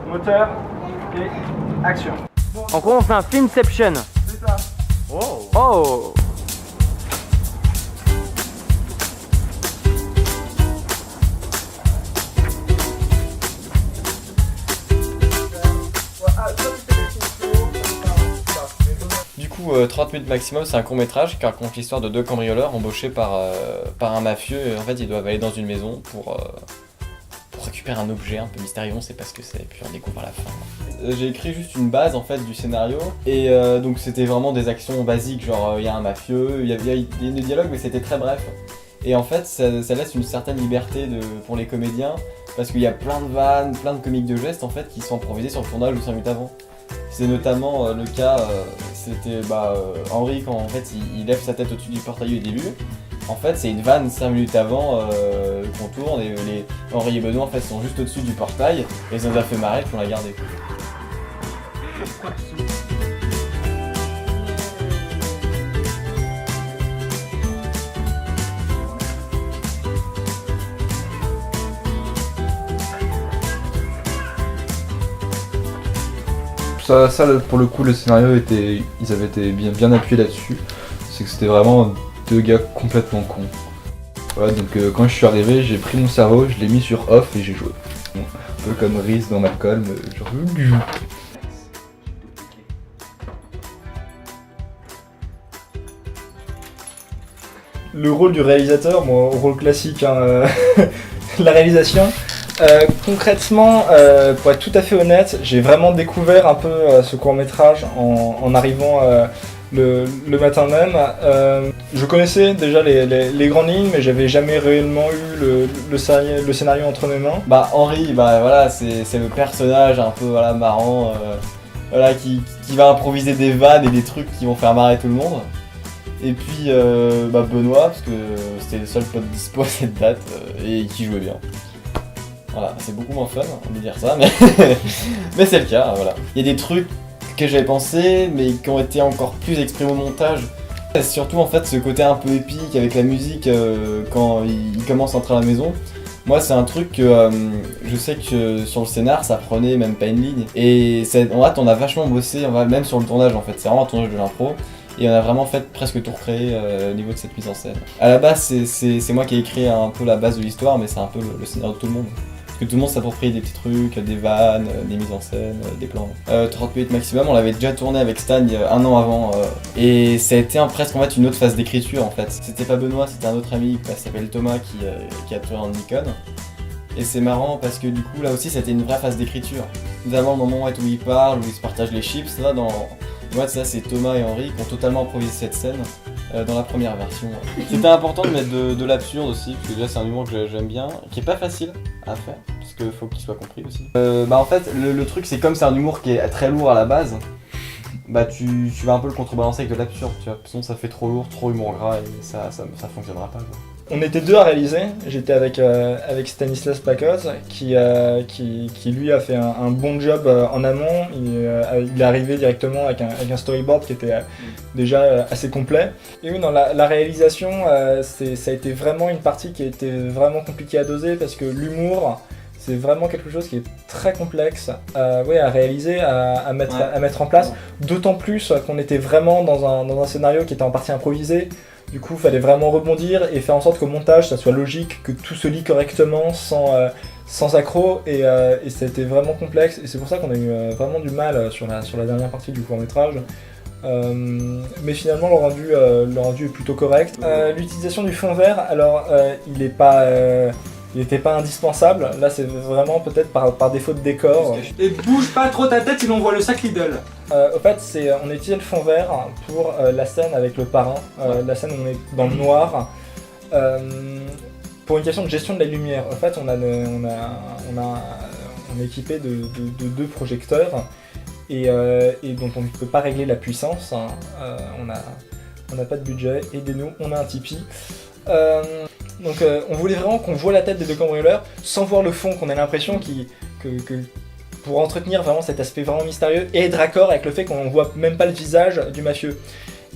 moteur et action. En gros, on fait un filmception. C'est ça. Oh. Oh. Du coup, 30 minutes maximum, c'est un court-métrage qui raconte l'histoire de deux cambrioleurs embauchés par un mafieux. Et en fait, ils doivent aller dans une maison pour récupérer un objet un peu mystérieux, on sait pas ce que c'est, puis on découvre à la fin. J'ai écrit juste une base en fait du scénario, et donc c'était vraiment des actions basiques, genre il y a un mafieux, il y a des dialogues, mais c'était très bref. Et en fait, ça laisse une certaine liberté pour les comédiens, parce qu'il y a plein de vannes, plein de comiques de gestes en fait qui sont improvisés sur le tournage ou 5 minutes avant. C'est notamment le cas, c'était Henri quand en fait il lève sa tête au-dessus du portail au début. En fait, c'est une vanne 5 minutes avant qu'on tourne, et Henri et Benoît en fait sont juste au-dessus du portail, et ça nous a fait marrer qu'on l'a gardé. Ça, pour le coup, le scénario ils avaient été bien appuyés là-dessus. C'est que c'était vraiment deux gars complètement cons. Voilà, donc quand je suis arrivé, j'ai pris mon cerveau, je l'ai mis sur off et j'ai joué. Bon, un peu comme Reese dans Malcolm, genre... Le rôle du réalisateur, bon, rôle classique, hein, la réalisation. Concrètement, pour être tout à fait honnête, j'ai vraiment découvert un peu ce court-métrage en arrivant le matin même. Je connaissais déjà les grandes lignes, mais j'avais jamais réellement eu le scénario entre mes mains. Bah Henri, bah voilà, c'est le personnage un peu voilà, marrant, voilà, qui va improviser des vannes et des trucs qui vont faire marrer tout le monde. Et puis Benoît, parce que c'était le seul pote dispo à cette date, et qui jouait bien. Voilà, c'est beaucoup moins fun de dire ça, mais c'est le cas, voilà. Il y a des trucs que j'avais pensé, mais qui ont été encore plus exprimés au montage. Surtout en fait ce côté un peu épique avec la musique quand il commence à entrer à la maison. Moi c'est un truc que je sais que sur le scénar ça prenait même pas une ligne. Et en fait on a vachement bossé, même sur le tournage en fait, c'est vraiment un tournage de l'impro. Et on a vraiment fait presque tout recréer au niveau de cette mise en scène. À la base c'est moi qui ai écrit un peu la base de l'histoire, mais c'est un peu le scénario de tout le monde. Parce que tout le monde s'approprie des petits trucs, des vannes, des mises en scène, des plans. 30 minutes maximum, on l'avait déjà tourné avec Stan un an avant. Et ça a été presque en fait une autre phase d'écriture en fait. C'était pas Benoît, c'était un autre ami qui s'appelle Thomas qui a tourné en Nikon. Et c'est marrant parce que du coup là aussi c'était une vraie phase d'écriture. Notamment le moment où il parle, où ils se partagent les chips, là moi ça c'est Thomas et Henri qui ont totalement improvisé cette scène dans la première version. C'était important de mettre de l'absurde aussi, parce que déjà c'est un humour que j'aime bien, qui est pas facile à faire, parce qu'il faut qu'il soit compris aussi. En fait le truc c'est comme c'est un humour qui est très lourd à la base, bah tu vas un peu le contrebalancer avec de l'absurde, tu vois, sinon ça fait trop lourd, trop humour gras et ça fonctionnera pas. Quoi. On était deux à réaliser, j'étais avec Stanislas Pacoz qui lui a fait un bon job en amont. Il est arrivé directement avec un storyboard qui était déjà assez complet. Et oui, dans la réalisation, ça a été vraiment une partie qui a été vraiment compliquée à doser parce que l'humour, c'est vraiment quelque chose qui est très complexe à réaliser, à mettre en place. D'autant plus qu'on était vraiment dans un scénario qui était en partie improvisé. Du coup, il fallait vraiment rebondir et faire en sorte qu'au montage, ça soit logique, que tout se lit correctement, sans accroc. Et ça a été vraiment complexe. Et c'est pour ça qu'on a eu vraiment du mal sur la dernière partie du court-métrage. Mais finalement, le rendu est plutôt correct. L'utilisation du fond vert, alors, il n'était pas indispensable. Là, c'est vraiment peut-être par défaut de décor. Et bouge pas trop ta tête sinon on voit le sac Lidl. Au fait, on utilise le fond vert pour la scène avec le parrain. La scène où on est dans le noir. Pour une question de gestion de la lumière. En fait, on est équipé de deux projecteurs et dont on ne peut pas régler la puissance. On n'a pas de budget. Aidez-nous, on a un Tipeee. Donc on voulait vraiment qu'on voit la tête des deux cambrioleurs sans voir le fond, qu'on ait l'impression que pour entretenir vraiment cet aspect vraiment mystérieux et être raccord avec le fait qu'on ne voit même pas le visage du mafieux.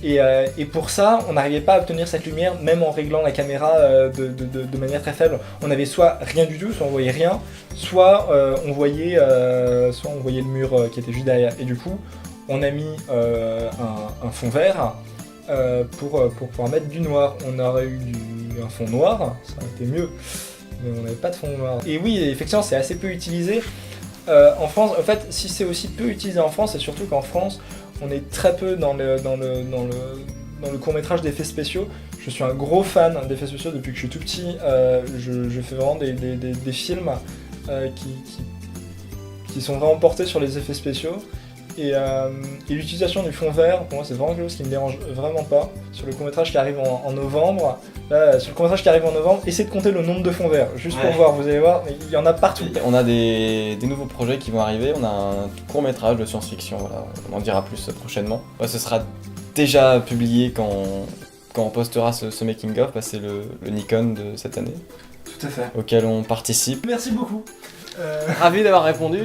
Et pour ça, on n'arrivait pas à obtenir cette lumière, même en réglant la caméra de manière très faible. On avait soit rien du tout, soit on voyait rien, soit on voyait le mur qui était juste derrière. Et du coup, on a mis un fond vert pour pouvoir mettre du noir. On aurait eu un fond noir, ça aurait été mieux, mais on n'avait pas de fond noir. Et oui, effectivement, c'est assez peu utilisé. En France, en fait, si c'est aussi peu utilisé en France, c'est surtout qu'en France, on est très peu dans le court-métrage d'effets spéciaux. Je suis un gros fan d'effets spéciaux depuis que je suis tout petit. Je fais vraiment des films qui sont vraiment portés sur les effets spéciaux. Et l'utilisation du fond vert, pour moi, c'est vraiment quelque chose qui me dérange vraiment pas. Sur le court-métrage qui arrive en novembre, essayez de compter le nombre de fonds verts, juste pour voir, vous allez voir, il y en a partout. On a des nouveaux projets qui vont arriver, on a un court-métrage de science-fiction, voilà, on en dira plus prochainement. Ce sera déjà publié quand on postera ce making-of, c'est le Nikon de cette année, Tout à fait. auquel on participe. Merci beaucoup. Ravi d'avoir répondu.